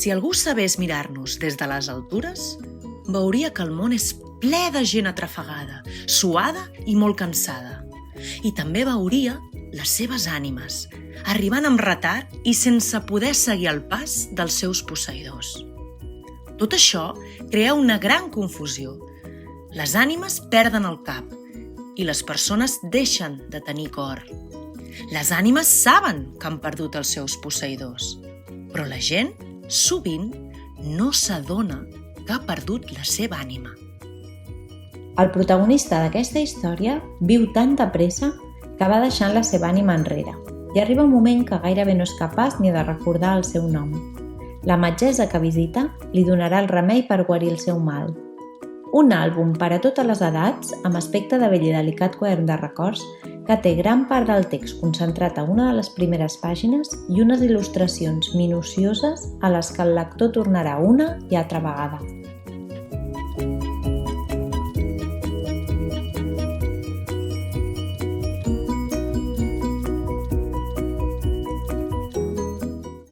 Si algú sabés mirar-nos des de les altures, veuria que el món és ple de gent atrafegada, suada i molt cansada. I també veuria les seves ànimes, arribant amb retard i sense poder seguir el pas dels seus posseïdors. Tot això crea una gran confusió. Les ànimes perden el cap i les persones deixen de tenir cor. Les ànimes saben que han perdut els seus posseïdors, però la gent sovint no s'adona que ha perdut la seva ànima. El protagonista d'aquesta història viu tan de pressa que va deixant la seva ànima enrere i arriba un moment que gairebé no és capaç ni de recordar el seu nom. La metgessa que visita li donarà el remei per guarir el seu mal. Un àlbum per a totes les edats, amb aspecte de bell i delicat quadern de records, que té gran part del text concentrat a una de les primeres pàgines i unes il·lustracions minucioses a les que el lector tornarà una i altra vegada.